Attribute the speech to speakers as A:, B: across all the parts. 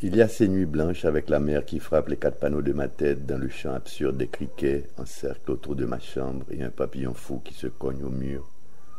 A: Il y a ces nuits blanches avec la mer qui frappe les quatre panneaux de ma tête dans le chant absurde des criquets en cercle autour de ma chambre et un papillon fou qui se cogne au mur,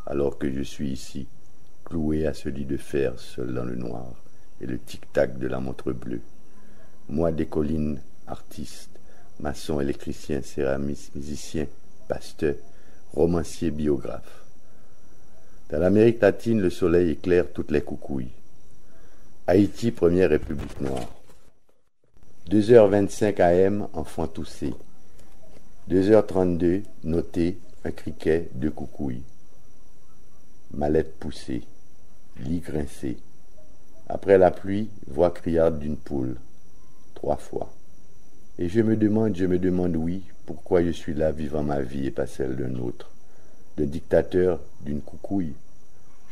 A: alors que je suis ici, cloué à ce lit de fer seul dans le noir et le tic-tac de la montre bleue. Moi des collines, artiste, maçon, électricien, céramiste, musicien, pasteur, romancier, biographe. Dans l'Amérique latine, le soleil éclaire toutes les coucouilles. Haïti, première république noire. 2h25 AM, enfant toussé. 2h32, noté, un criquet, deux coucouilles. Mallette poussée, lit grincé. Après la pluie, voix criarde d'une poule. 3 fois. Et je me demande, oui, pourquoi je suis là vivant ma vie et pas celle d'un autre, d'un dictateur, d'une coucouille.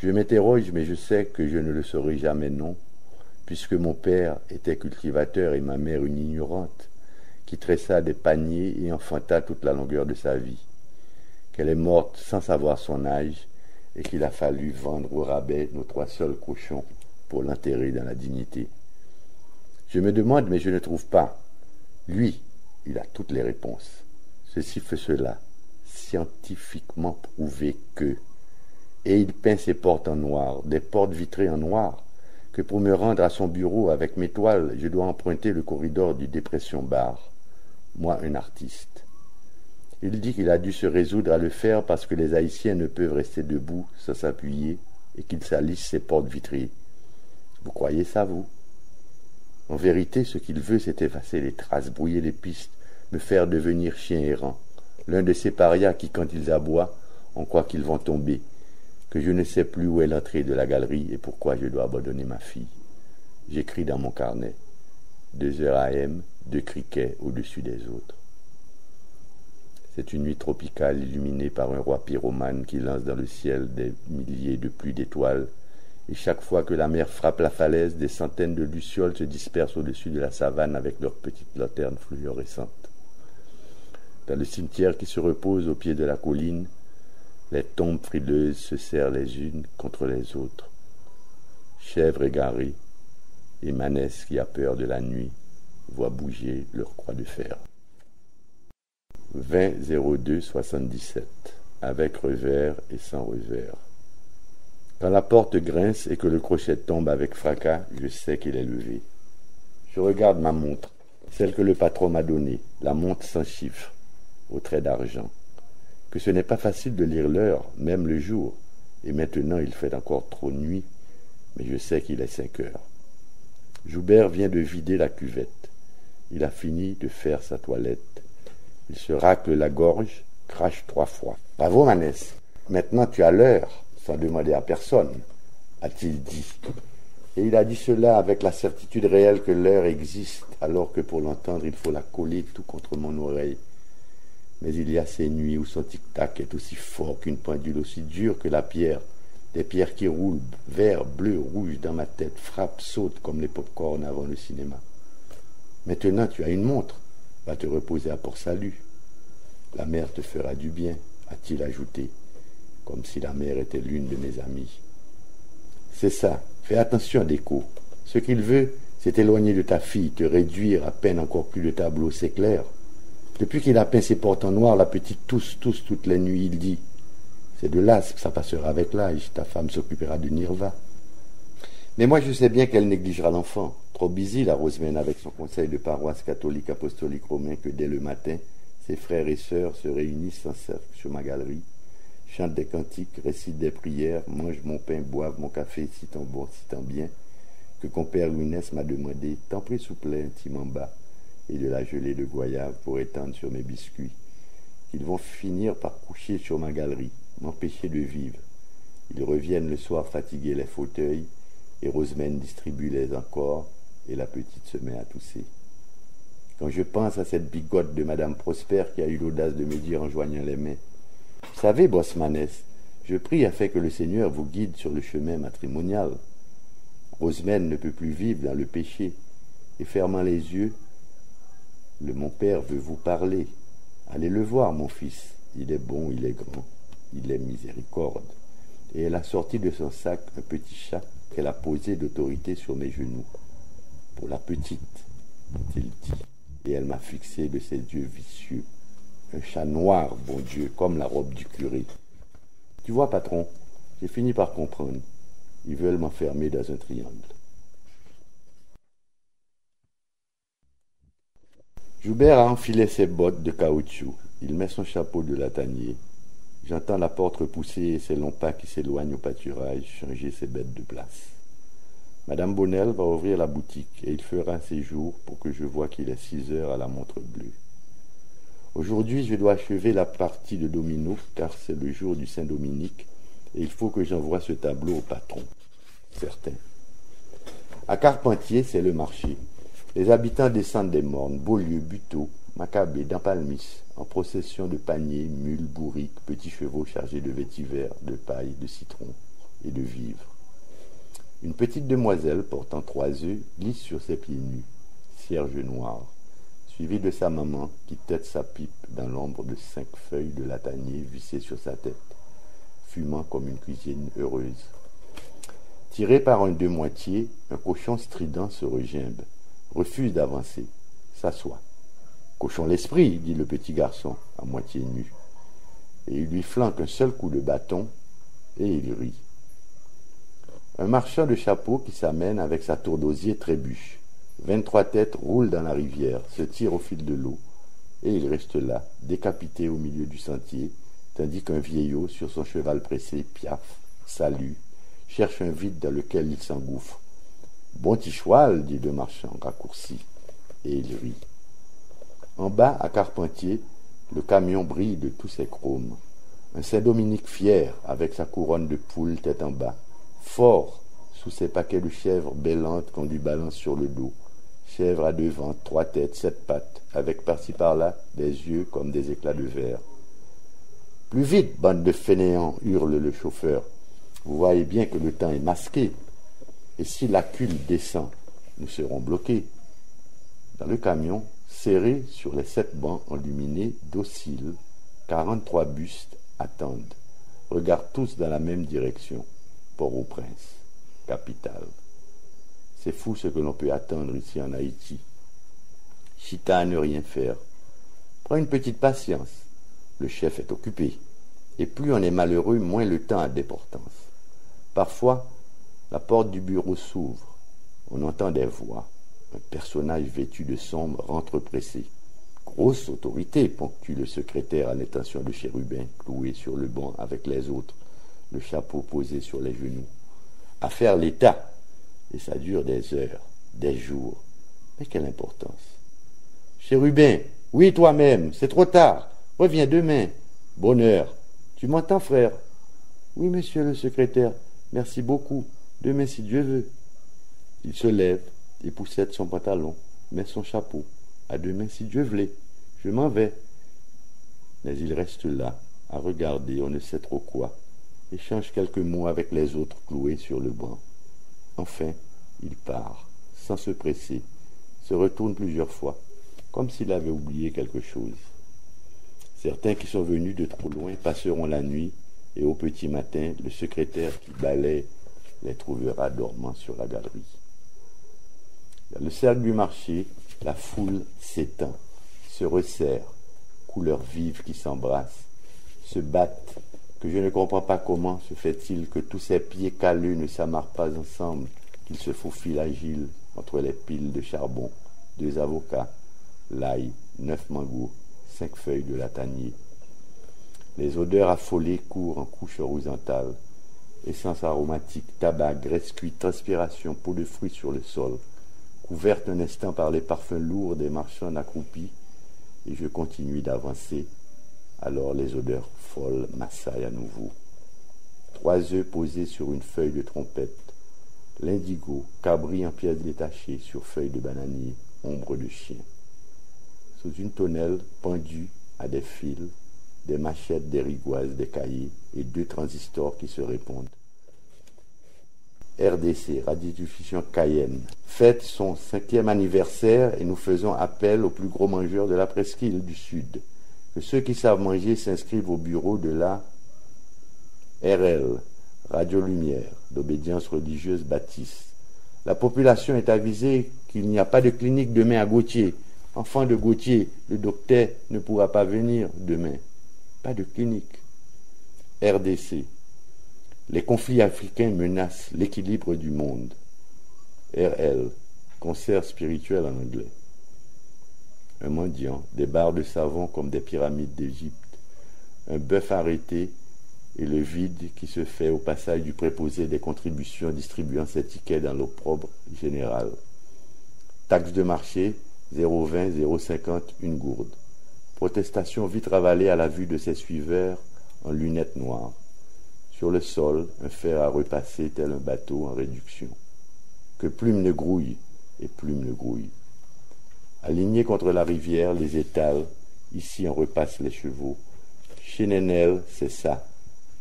A: Je m'interroge, mais je sais que je ne le saurai jamais, non, puisque mon père était cultivateur et ma mère une ignorante, qui tressa des paniers et enfanta toute la longueur de sa vie, qu'elle est morte sans savoir son âge et qu'il a fallu vendre au rabais nos 3 seuls cochons pour l'enterrer dans la dignité. Je me demande, mais je ne trouve pas. Lui, il a toutes les réponses. Ceci fait cela, scientifiquement prouvé que. Et il peint ses portes en noir, des portes vitrées en noir, que pour me rendre à son bureau avec mes toiles, je dois emprunter le corridor du Dépression Bar. Moi, un artiste. Il dit qu'il a dû se résoudre à le faire parce que les Haïtiens ne peuvent rester debout sans s'appuyer et qu'ils salissent ses portes vitrées. Vous croyez ça, vous? En vérité, ce qu'il veut, c'est effacer les traces, brouiller les pistes, me faire devenir chien errant, l'un de ces parias qui, quand ils aboient, on croit qu'ils vont tomber, que je ne sais plus où est l'entrée de la galerie et pourquoi je dois abandonner ma fille. J'écris dans mon carnet. 2h AM, 2 criquets au-dessus des autres. C'est une nuit tropicale illuminée par un roi pyromane qui lance dans le ciel des milliers de pluies d'étoiles, et chaque fois que la mer frappe la falaise, des centaines de lucioles se dispersent au-dessus de la savane avec leurs petites lanternes fluorescentes. Dans le cimetière qui se repose au pied de la colline, les tombes frileuses se serrent les unes contre les autres. Chèvres égarées et manesses qui a peur de la nuit voient bouger leur croix de fer. 20-02-77, avec revers et sans revers. Quand la porte grince et que le crochet tombe avec fracas, je sais qu'il est levé. Je regarde ma montre, celle que le patron m'a donnée, la montre sans chiffre, au trait d'argent. Que ce n'est pas facile de lire l'heure, même le jour, et maintenant il fait encore trop nuit, mais je sais qu'il est 5 heures. Joubert vient de vider la cuvette. Il a fini de faire sa toilette. Il se racle la gorge, crache 3 fois. « Bravo, Manès, maintenant tu as l'heure, sans demander à personne, a-t-il dit. Et il a dit cela avec la certitude réelle que l'heure existe, alors que pour l'entendre, il faut la coller tout contre mon oreille. Mais il y a ces nuits où son tic-tac est aussi fort qu'une pendule, aussi dure que la pierre, des pierres qui roulent, vert, bleu, rouge dans ma tête, frappent, sautent comme les pop-corn avant le cinéma. Maintenant, tu as une montre, va te reposer à Port-Salut. La mer te fera du bien, a-t-il ajouté, comme si la mer était l'une de mes amies. C'est ça, fais attention, Déco. Ce qu'il veut, c'est t'éloigner de ta fille, te réduire à peine encore plus de tableaux, c'est clair. Depuis qu'il a peint ses portes en noir, la petite tousse toutes les nuits, il dit « C'est de l'asthme, ça passera avec l'âge, ta femme s'occupera de Nirva. » Mais moi je sais bien qu'elle négligera l'enfant. Trop busy la Rosemène avec son conseil de paroisse catholique apostolique romain que dès le matin, ses frères et sœurs se réunissent en cercle sur ma galerie, chantent des cantiques, récitent des prières, mangent mon pain, boivent mon café, si tant bon, si tant bien, que compère Louinès m'a demandé, tant pris souple, intimement bas, et de la gelée de goyave pour étendre sur mes biscuits, qu'ils vont finir par coucher sur ma galerie, m'empêcher de vivre. Ils reviennent le soir fatiguer les fauteuils, et Rosemène distribue les encore, et la petite se met à tousser. Quand je pense à cette bigote de Madame Prosper qui a eu l'audace de me dire en joignant les mains, « Vous savez, boss Manès, je prie afin que le Seigneur vous guide sur le chemin matrimonial. » Rosemène ne peut plus vivre dans le péché, et fermant les yeux, mon père veut vous parler. Allez le voir, mon fils. Il est bon, il est grand, il est miséricorde. Et elle a sorti de son sac un petit chat qu'elle a posé d'autorité sur mes genoux. Pour la petite, a-t-il dit, et elle m'a fixé de ses yeux vicieux. Un chat noir, bon Dieu, comme la robe du curé. Tu vois, patron, j'ai fini par comprendre. Ils veulent m'enfermer dans un triangle. Joubert a enfilé ses bottes de caoutchouc. Il met son chapeau de latanier. J'entends la porte repousser et ses longs pas qui s'éloignent au pâturage changer ses bêtes de place. Madame Bonnel va ouvrir la boutique et il fera ses jours pour que je voie qu'il est 6 heures à la montre bleue. Aujourd'hui, je dois achever la partie de domino car c'est le jour du Saint-Dominique et il faut que j'envoie ce tableau au patron. Certain. À Carpentier, c'est le marché. Les habitants descendent des Mornes, Beaulieu, Buteau, Maccabée, d'Ampalmis, en procession de paniers, mules, bourriques, petits chevaux chargés de vétiver, de paille, de citron et de vivres. Une petite demoiselle portant 3 œufs glisse sur ses pieds nus, cierge noire, suivie de sa maman qui tète sa pipe dans l'ombre de 5 feuilles de latanier vissées sur sa tête, fumant comme une cuisine heureuse. Tiré par un deux-moitiés, un cochon strident se regimbe, refuse d'avancer, s'assoit. « Cochon l'esprit !» dit le petit garçon, à moitié nu. Et il lui flanque un seul coup de bâton, et il rit. Un marchand de chapeaux qui s'amène avec sa tour d'osier trébuche. 23 têtes roulent dans la rivière, se tirent au fil de l'eau, et il reste là, décapité au milieu du sentier, tandis qu'un vieillot sur son cheval pressé piaffe, salue, cherche un vide dans lequel il s'engouffre. « Bon petit cheval !» dit le marchand raccourci, et il rit. En bas, à Carpentier, le camion brille de tous ses chromes. Un Saint-Dominique fier, avec sa couronne de poule tête en bas, fort, sous ses paquets de chèvres bêlantes qu'on lui balance sur le dos. Chèvres à 2 ventres, 3 têtes, 7 pattes, avec par-ci par-là des yeux comme des éclats de verre. « Plus vite, bande de fainéants !» hurle le chauffeur. « Vous voyez bien que le temps est masqué. Et si l'accule descend, nous serons bloqués. » Dans le camion, serrés sur les 7 bancs enluminés, dociles, 43 bustes attendent, regardent tous dans la même direction, Port-au-Prince, capitale. C'est fou ce que l'on peut attendre ici en Haïti. Chita à ne rien faire. Prends une petite patience, le chef est occupé, et plus on est malheureux, moins le temps a d'importance. Parfois, la porte du bureau s'ouvre, on entend des voix. Un personnage vêtu de sombre rentre pressé. Grosse autorité, ponctue le secrétaire à l'intention de Chérubin, cloué sur le banc avec les autres, le chapeau posé sur les genoux. Affaire l'État, et ça dure des heures, des jours. Mais quelle importance. Chérubin, oui toi-même, c'est trop tard, reviens demain. Bonne heure. Tu m'entends, frère? Oui, monsieur le secrétaire, merci beaucoup. Demain, si Dieu veut. Il se lève, époussette son pantalon, met son chapeau. À demain, si Dieu voulait. Je m'en vais. Mais il reste là, à regarder on ne sait trop quoi, échange quelques mots avec les autres cloués sur le banc. Enfin, il part, sans se presser, se retourne plusieurs fois, comme s'il avait oublié quelque chose. Certains qui sont venus de trop loin passeront la nuit, et au petit matin, le secrétaire qui balaie les trouvera dormant sur la galerie. Dans le cercle du marché, la foule s'étend, se resserre, couleurs vives qui s'embrassent, se battent, que je ne comprends pas comment se fait-il que tous ces pieds calleux ne s'amarrent pas ensemble, qu'ils se faufilent agiles entre les piles de charbon, 2 avocats, l'ail, 9 mangos, 5 feuilles de latanier. Les odeurs affolées courent en couches horizontales, essence aromatique, tabac, graisse cuite, transpiration, peau de fruits sur le sol, couverte un instant par les parfums lourds des marchands accroupis, et je continue d'avancer. Alors les odeurs folles m'assaillent à nouveau. 3 œufs posés sur une feuille de trompette, l'indigo, cabri en pièces détachées sur feuilles de bananier, ombre de chien. Sous une tonnelle pendue à des fils, des machettes, des rigoises, des cahiers et 2 transistors qui se répondent. RDC, Radiodiffusion Cayenne, fête son 5e anniversaire et nous faisons appel aux plus gros mangeurs de la presqu'île du Sud. Que ceux qui savent manger s'inscrivent au bureau de la RL, Radio Lumière, d'obédience religieuse baptiste, La population est avisée qu'il n'y a pas de clinique demain à Gautier. Enfant de Gautier, le docteur ne pourra pas venir demain. Pas de clinique. RDC. Les conflits africains menacent l'équilibre du monde. RL. Concert spirituel en anglais. Un mendiant, des barres de savon comme des pyramides d'Égypte, un bœuf arrêté et le vide qui se fait au passage du préposé des contributions distribuant ses tickets dans l'opprobre général. Taxe de marché, 0,20, 0,50, une gourde. Protestation vite ravalée à la vue de ses suiveurs en lunettes noires. Sur le sol, un fer à repasser tel un bateau en réduction. Que plume ne grouille et plume ne grouille. Alignés contre la rivière, les étals, ici on repasse les chevaux. Chez Nénel, c'est ça.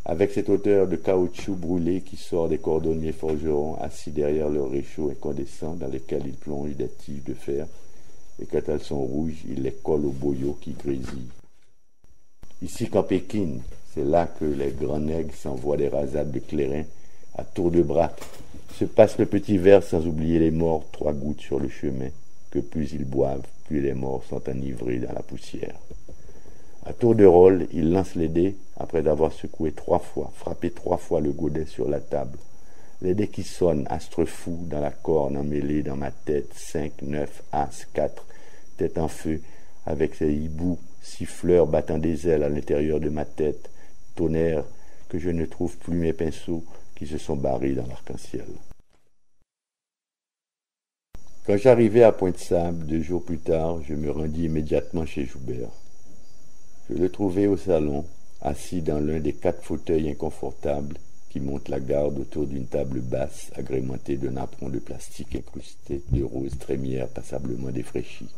A: Avec cette odeur de caoutchouc brûlé qui sort des cordonniers forgerons assis derrière leur réchaud incandescent dans lesquels ils plongent des tiges de fer, et quand elles sont rouges, ils les collent au boyau qui grésille. Ici qu'en Pékin, c'est là que les grands nègres s'envoient des rasades de clairin à tour de bras, se passent le petit verre sans oublier les morts, 3 gouttes sur le chemin, que plus ils boivent, plus les morts sont enivrés dans la poussière. À tour de rôle, ils lancent les dés après avoir secoué 3 fois, frappé 3 fois le godet sur la table. Les dés qui sonnent, astre fou, dans la corne emmêlée dans ma tête, 5, 9, as, 4, tête en feu, avec ces hiboux, siffleurs battant des ailes à l'intérieur de ma tête, tonnerre, que je ne trouve plus mes pinceaux qui se sont barrés dans l'arc-en-ciel. Quand j'arrivai à Pointe-Sable, 2 jours plus tard, je me rendis immédiatement chez Joubert. Je le trouvai au salon, assis dans l'un des 4 fauteuils inconfortables qui montent la garde autour d'une table basse agrémentée d'un apron de plastique incrusté de roses trémières passablement défraîchies.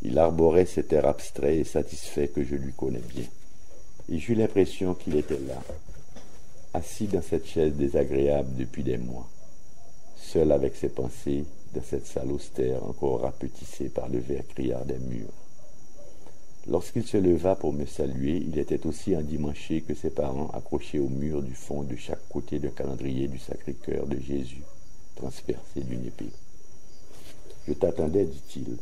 A: Il arborait cet air abstrait et satisfait que je lui connais bien, et j'eus l'impression qu'il était là, assis dans cette chaise désagréable depuis des mois, seul avec ses pensées dans cette salle austère encore rapetissée par le verre criard des murs. Lorsqu'il se leva pour me saluer, il était aussi endimanché que ses parents accrochés au mur du fond de chaque côté d'un calendrier du Sacré-Cœur de Jésus, transpercé d'une épée. « Je t'attendais, dit-il. »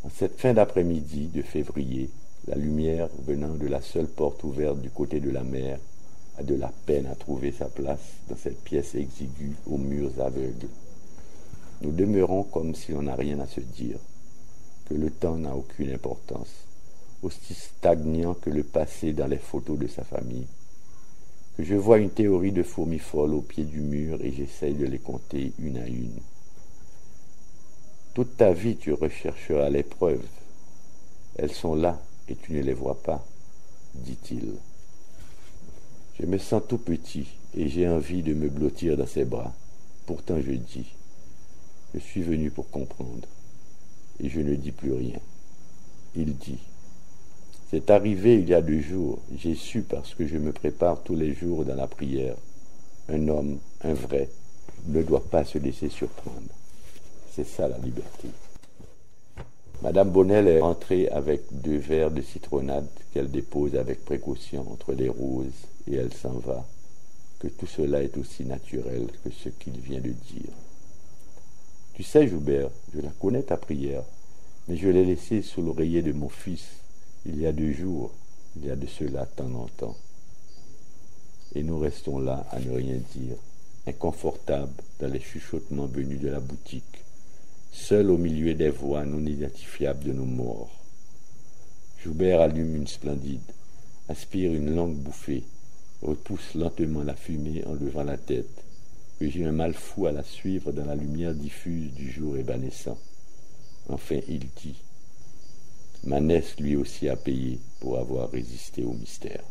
A: En cette fin d'après-midi de février, la lumière venant de la seule porte ouverte du côté de la mer a de la peine à trouver sa place dans cette pièce exiguë aux murs aveugles. Nous demeurons comme si l'on n'a rien à se dire, que le temps n'a aucune importance, aussi stagnant que le passé dans les photos de sa famille, que je vois une théorie de fourmis folles au pied du mur et j'essaye de les compter une à une. Toute ta vie, tu rechercheras les preuves. Elles sont là et tu ne les vois pas, dit-il. Je me sens tout petit et j'ai envie de me blottir dans ses bras. Pourtant je dis, je suis venu pour comprendre. Et je ne dis plus rien. Il dit, c'est arrivé il y a 2 jours, j'ai su parce que je me prépare tous les jours dans la prière. Un homme, un vrai, ne doit pas se laisser surprendre. C'est ça la liberté. Madame Bonnel est rentrée avec 2 verres de citronnade qu'elle dépose avec précaution entre les roses et elle s'en va, que tout cela est aussi naturel que ce qu'il vient de dire. Tu sais, Joubert, je la connais ta prière, mais je l'ai laissée sous l'oreiller de mon fils, il y a 2 jours, il y a de cela tant longtemps. Et nous restons là à ne rien dire, inconfortables dans les chuchotements venus de la boutique, seuls au milieu des voix non identifiables de nos morts. Joubert allume une splendide, aspire une longue bouffée, repousse lentement la fumée en levant la tête, que j'ai un mal fou à la suivre dans la lumière diffuse du jour évanescent. Enfin, il dit, Manès lui aussi a payé pour avoir résisté au mystère.